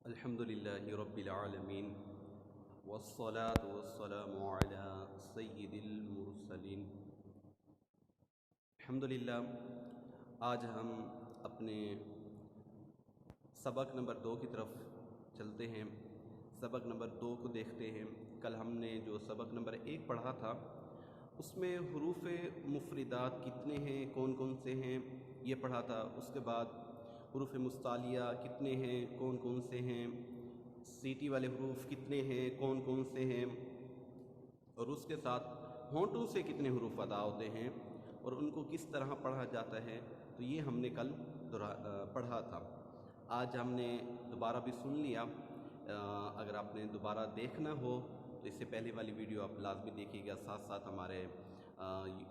الحمد للہ رب العالمین والصلاة والسلام علی سید المرسلین۔ الحمدللہ آج ہم اپنے سبق نمبر 2 کی طرف چلتے ہیں۔ سبق نمبر 2 کو دیکھتے ہیں۔ کل ہم نے جو سبق نمبر 1 پڑھا تھا اس میں حروف مفردات کتنے ہیں، کون کون سے ہیں، یہ پڑھا تھا۔ اس کے بعد حروف مستعلیہ کتنے ہیں، کون کون سے ہیں، سیٹی والے حروف کتنے ہیں، کون کون سے ہیں، اور اس کے ساتھ ہونٹوں سے کتنے حروف ادا ہوتے ہیں اور ان کو کس طرح پڑھا جاتا ہے، تو یہ ہم نے کل پڑھا تھا۔ آج ہم نے دوبارہ بھی سن لیا۔ اگر آپ نے دوبارہ دیکھنا ہو تو اس سے پہلے والی ویڈیو آپ لازمی دیکھیے گا، ساتھ ساتھ ہمارے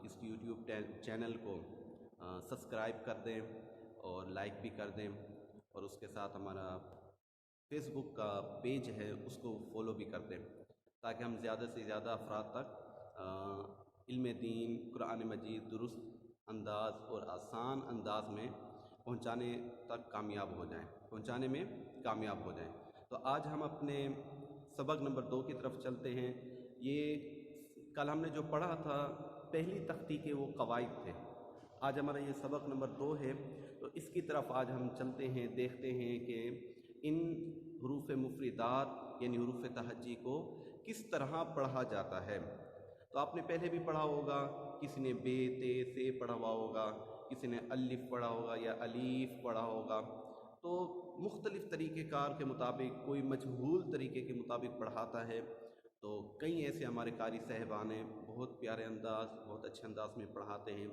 اس یوٹیوب چینل کو سبسکرائب کر دیں اور لائک بھی کر دیں، اور اس کے ساتھ ہمارا فیس بک کا پیج ہے اس کو فالو بھی کر دیں، تاکہ ہم زیادہ سے زیادہ افراد تک علم دین، قرآن مجید درست انداز اور آسان انداز میں پہنچانے میں کامیاب ہو جائیں۔ تو آج ہم اپنے سبق نمبر 2 کی طرف چلتے ہیں۔ یہ کل ہم نے جو پڑھا تھا پہلی تختی کے وہ قواعد تھے۔ آج ہمارا یہ سبق نمبر 2 ہے، تو اس کی طرف آج ہم چلتے ہیں، دیکھتے ہیں کہ ان حروف مفردات یعنی حروف تہجی کو کس طرح پڑھا جاتا ہے۔ تو آپ نے پہلے بھی پڑھا ہوگا، کسی نے بے تے سے پڑھا ہوا ہوگا، کسی نے الف پڑھا ہوگا یا الیف پڑھا ہوگا۔ تو مختلف طریقہ کار کے مطابق، کوئی مجہول طریقے کے مطابق پڑھاتا ہے۔ تو کئی ایسے ہمارے قاری صاحبان ہیں، بہت پیارے انداز، بہت اچھے انداز میں پڑھاتے ہیں،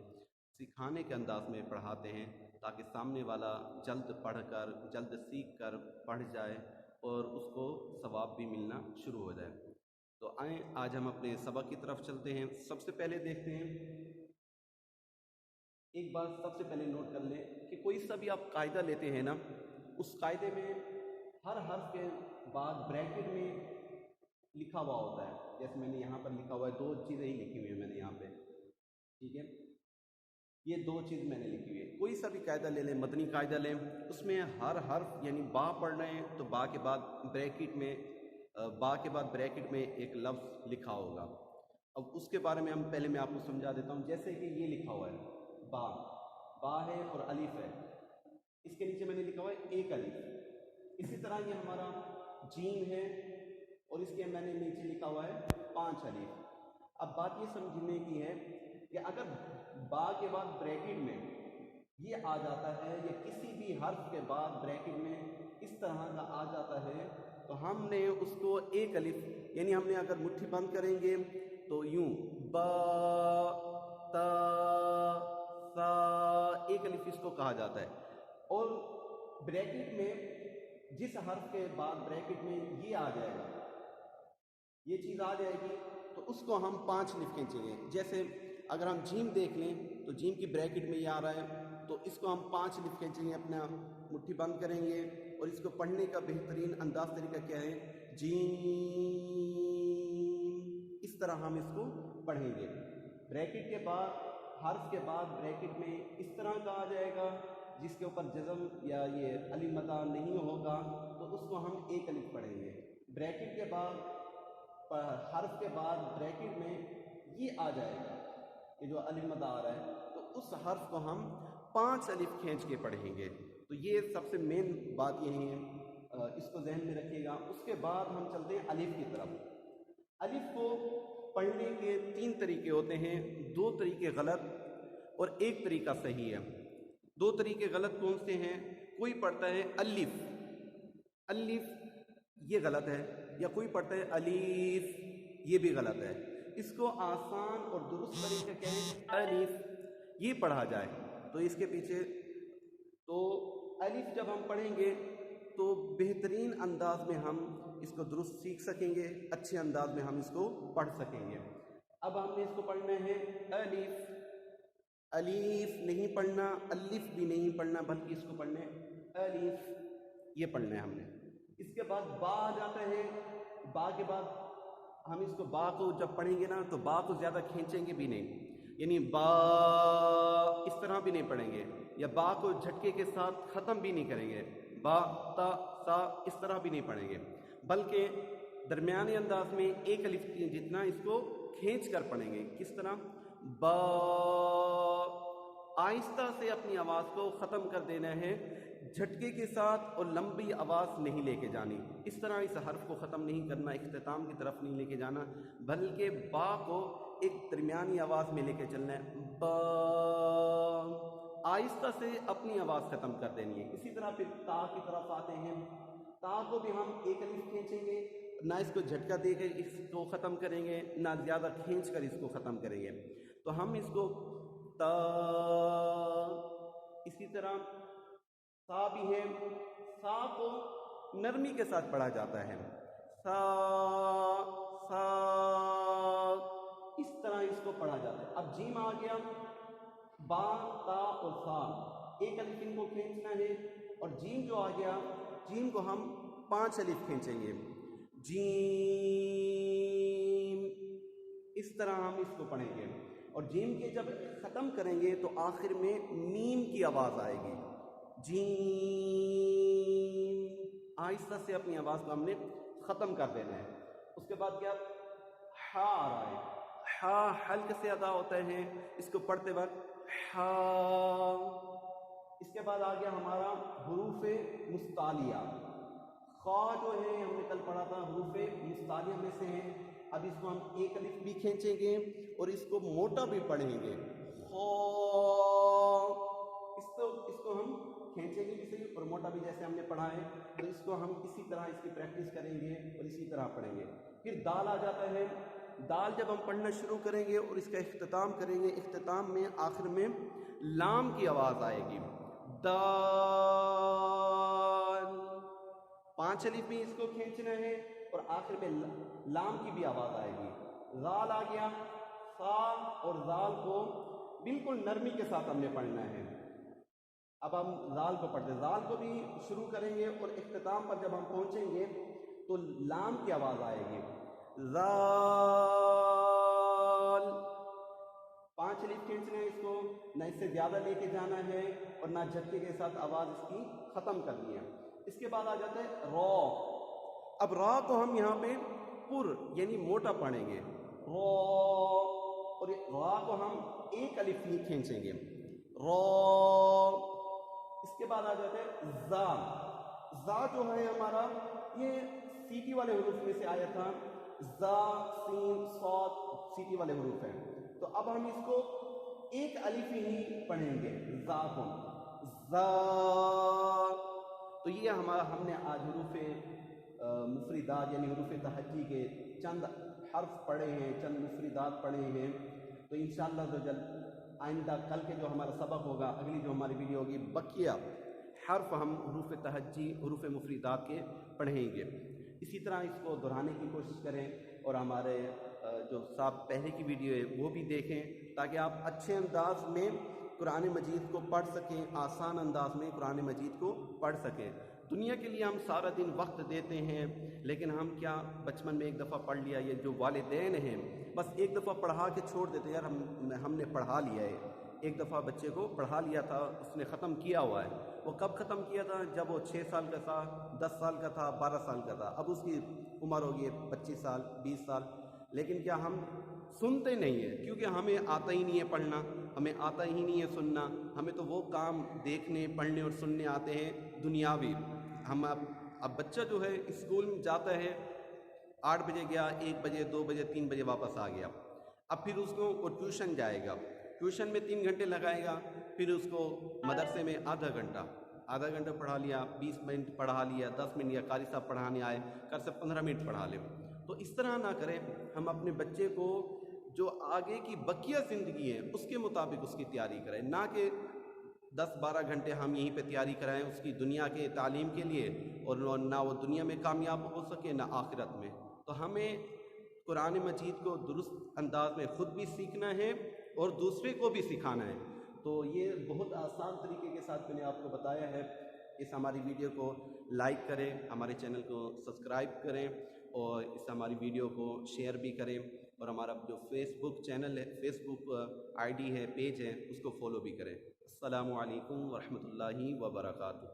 سکھانے کے انداز میں پڑھاتے ہیں، تاکہ سامنے والا جلد پڑھ کر، جلد سیکھ کر پڑھ جائے اور اس کو ثواب بھی ملنا شروع ہو جائے۔ تو آئیں آج ہم اپنے سبق کی طرف چلتے ہیں۔ سب سے پہلے دیکھتے ہیں، ایک بات سب سے پہلے نوٹ کر لیں کہ کوئی سا بھی آپ قاعدہ لیتے ہیں نا، اس قاعدے میں ہر حرف کے بعد بریکٹ میں لکھا ہوا ہوتا ہے۔ جیسے میں نے یہاں پر لکھا ہوا ہے، 2 چیزیں ہی لکھی ہوئی ہیں میں نے یہاں پہ، ٹھیک ہے، یہ 2 چیز میں نے لکھی ہوئی ہے۔ کوئی سا بھی قاعدہ لے لیں، مدنی قاعدہ لیں، اس میں ہر حرف یعنی با پڑھ رہے ہیں تو با کے بعد بریکٹ میں ایک لفظ لکھا ہوگا۔ اب اس کے بارے میں پہلے میں آپ کو سمجھا دیتا ہوں۔ جیسے کہ یہ لکھا ہوا ہے با ہے اور الف ہے، اس کے نیچے میں نے لکھا ہوا ہے ایک الف۔ اسی طرح یہ ہمارا جیم ہے اور اس کے میں نے نیچے لکھا ہوا ہے 5 الف۔ اب بات یہ سمجھنے کی ہے کہ اگر با کے بعد بریکٹ میں یہ آ جاتا ہے یا کسی بھی حرف کے بعد بریکٹ میں اس طرح کا آ جاتا ہے، تو ہم نے اس کو ایک الف، یعنی ہم نے اگر مٹھی بند کریں گے تو یوں با تا سا، ایک الف اس کو کہا جاتا ہے۔ اور بریکٹ میں جس حرف کے بعد بریکٹ میں یہ آ جائے گا، یہ چیز آ جائے گی، تو اس کو ہم 5 الف کھینچیں گے۔ جیسے اگر ہم جیم دیکھ لیں تو جیم کی بریکٹ میں یہ آ رہا ہے، تو اس کو ہم 5 الف کھینچیں گے، اپنا مٹھی بند کریں گے، اور اس کو پڑھنے کا بہترین انداز طریقہ کیا ہے، جیم، اس طرح ہم اس کو پڑھیں گے۔ بریکٹ کے بعد، حرف کے بعد بریکٹ میں اس طرح کا آ جائے گا جس کے اوپر جزم یا یہ علی مدہ نہیں ہوگا، تو اس کو ہم ایک الف پڑھیں گے۔ بریکٹ کے بعد، حرف کے بعد بریکٹ میں یہ آ جائے گا، یہ جو علی مدہ آ رہا ہے، تو اس حرف کو ہم 5 الف کھینچ کے پڑھیں گے۔ تو یہ سب سے مین بات یہی ہے، اس کو ذہن میں رکھیے گا۔ اس کے بعد ہم چلتے ہیں الف کی طرف۔ الف کو پڑھنے کے 3 طریقے ہوتے ہیں، 2 طریقے غلط اور 1 طریقہ صحیح ہے۔ 2 طریقے غلط کون سے ہیں؟ کوئی پڑھتا ہے الف، یہ غلط ہے، یا کوئی پڑھتا ہے الیف، یہ بھی غلط ہے۔ اس کو آسان اور درست طریقہ کیا ہے؟ الف، یہ پڑھا جائے۔ تو اس کے پیچھے تو الف جب ہم پڑھیں گے تو بہترین انداز میں ہم اس کو درست سیکھ سکیں گے، اچھے انداز میں ہم اس کو پڑھ سکیں گے۔ اب ہم نے اس کو پڑھنا ہے الف، الف نہیں پڑھنا، الف بھی نہیں پڑھنا، بلکہ اس کو پڑھنا ہے الف، یہ پڑھنا ہے ہم نے۔ اس کے بعد با آ جاتا ہے، با کے بعد ہم اس کو با کو جب پڑھیں گے نا تو با کو زیادہ کھینچیں گے بھی نہیں، یعنی با اس طرح بھی نہیں پڑھیں گے، یا با کو جھٹکے کے ساتھ ختم بھی نہیں کریں گے، با تا سا اس طرح بھی نہیں پڑھیں گے، بلکہ درمیانے انداز میں ایک الف جتنا اس کو کھینچ کر پڑھیں گے۔ کس طرح؟ با، آہستہ سے اپنی آواز کو ختم کر دینا ہے، جھٹکے کے ساتھ اور لمبی آواز نہیں لے کے جانی۔ اس طرح اس حرف کو ختم نہیں کرنا، اختتام کی طرف نہیں لے کے جانا، بلکہ با کو ایک درمیانی آواز میں لے کے چلنا ہے، با، آہستہ سے اپنی آواز ختم کر دینی ہے۔ اسی طرح پھر تا کی طرف آتے ہیں، تا کو بھی ہم ایک الف کھینچیں گے، نہ اس کو جھٹکا دے کے اس کو ختم کریں گے، نہ زیادہ کھینچ کر اس کو ختم کریں گے، تو ہم اس کو تا۔ اسی طرح سا بھی ہے، سا کو نرمی کے ساتھ پڑھا جاتا ہے، سا سا، اس طرح اس کو پڑھا جاتا ہے۔ اب جیم آ گیا، با تا اور سا ایک الف ان کو کھینچنا ہے، اور جیم جو آ گیا، جیم کو ہم 5 الف کھینچیں گے، جیم، اس طرح ہم اس کو پڑھیں گے، اور جیم کے جب ختم کریں گے تو آخر میں میم کی آواز آئے گی، جیم، آہستہ سے اپنی آواز کو ہم نے ختم کر دینا ہے۔ اس کے بعد کیا؟ ہا آ رہا ہے، ہا حلق سے ادا ہوتا ہے، اس کو پڑھتے وقت ہا۔ اس کے بعد آ گیا ہمارا حروف مستعلیہ، خا جو ہے ہم نے کل پڑھا تھا حروف مستعلیہ میں سے ہیں، اب اس کو ہم ایک الف بھی کھینچیں گے اور اس کو موٹا بھی پڑھیں گے، خا، اس کو ہم کھینچیں گے بھی صحیح اور موٹا بھی جیسے ہم نے پڑھا ہے، تو اس کو ہم اسی طرح اس کی پریکٹس کریں گے اور اسی طرح پڑھیں گے۔ پھر دال آ جاتا ہے، دال جب ہم پڑھنا شروع کریں گے اور اس کا اختتام کریں گے، اختتام میں آخر میں لام کی آواز آئے گی، دال، 5 الف بھی اس کو کھینچنا ہے اور آخر میں لام کی بھی آواز آئے گی۔ زال آ گیا، سا اور زال کو بالکل نرمی کے ساتھ ہم نے پڑھنا ہے۔ اب ہم زال کو پڑھتے ہیں، زال کو بھی شروع کریں گے اور اختتام پر جب ہم پہنچیں گے تو لام کی آواز آئے گی، زال، 5 الف کھینچنا ہے اس کو، نہ اس سے زیادہ لے کے جانا ہے اور نہ جھٹکے کے ساتھ آواز اس کی ختم کرنی ہے۔ اس کے بعد آ جاتا ہے را، اب را کو ہم یہاں پہ پر یعنی موٹا پڑھیں گے، را، اور را کو ہم ایک الف نہیں کھینچیں گے، را۔ اس کے بعد آ جاتا ہے زا، زا جو ہے ہمارا یہ سیٹی والے حروف میں سے آیا تھا، زا، سین، صاد سیٹی والے حروف ہیں، تو اب ہم اس کو ایک الف ہی پڑھیں گے، زا کو، زا۔ تو یہ ہم نے آج حروف مفردات یعنی حروف تہجی کے چند حرف پڑھے ہیں، چند مفردات پڑھے ہیں، تو انشاءاللہ آئندہ کل کے جو ہمارا سبق ہوگا، اگلی جو ہماری ویڈیو ہوگی، بقیہ حرف ہم حروف تہجی، حروف مفردات کے پڑھیں گے۔ اسی طرح اس کو دہرانے کی کوشش کریں اور ہمارے جو صاحب پہلے کی ویڈیو ہے وہ بھی دیکھیں، تاکہ آپ اچھے انداز میں قرآن مجید کو پڑھ سکیں، آسان انداز میں قرآن مجید کو پڑھ سکیں۔ دنیا کے لیے ہم سارا دن وقت دیتے ہیں، لیکن ہم کیا بچپن میں ایک دفعہ پڑھ لیا، یہ جو والدین ہیں بس ایک دفعہ پڑھا کے چھوڑ دیتے، یار ہم نے پڑھا لیا ہے، ایک دفعہ بچے کو پڑھا لیا تھا، اس نے ختم کیا ہوا ہے۔ وہ کب ختم کیا تھا؟ جب وہ 6 سال کا تھا، 10 سال کا تھا، 12 سال کا تھا، اب اس کی عمر ہوگی 25 سال، 20 سال، لیکن کیا ہم سنتے نہیں ہیں؟ کیونکہ ہمیں آتا ہی نہیں ہے پڑھنا، ہمیں آتا ہی نہیں ہے سننا، ہمیں تو وہ کام دیکھنے، پڑھنے اور سننے آتے ہیں دنیاوی۔ ہم اب بچہ جو ہے اسکول میں جاتا ہے، 8 بجے گیا، 1 بجے، 2 بجے، 3 بجے واپس آ گیا، اب پھر اس کو وہ ٹیوشن جائے گا، ٹیوشن میں 3 گھنٹے لگائے گا، پھر اس کو مدرسے میں آدھا گھنٹہ پڑھا لیا، 20 منٹ پڑھا لیا، 10 منٹ یا قاری صاحب پڑھانے آئے، کر سے 15 منٹ پڑھا لے۔ تو اس طرح نہ کریں، ہم اپنے بچے کو جو آگے کی بقیہ زندگی ہے اس کے مطابق اس کی تیاری کریں، نہ کہ 10-12 گھنٹے ہم یہیں پہ تیاری کرائیں اس کی دنیا کے تعلیم کے لیے، اور نہ وہ دنیا میں کامیاب ہو سکے نہ آخرت میں۔ تو ہمیں قرآن مجید کو درست انداز میں خود بھی سیکھنا ہے اور دوسرے کو بھی سکھانا ہے۔ تو یہ بہت آسان طریقے کے ساتھ میں نے آپ کو بتایا ہے۔ اس ہماری ویڈیو کو لائک کریں، ہمارے چینل کو سبسکرائب کریں اور اس ہماری ویڈیو کو شیئر بھی کریں، اور ہمارا جو فیس بک چینل ہے، فیس بک آئی ڈی ہے، پیج ہے، اس کو فالو بھی کریں۔ السلام علیکم ورحمۃ اللہ وبرکاتہ۔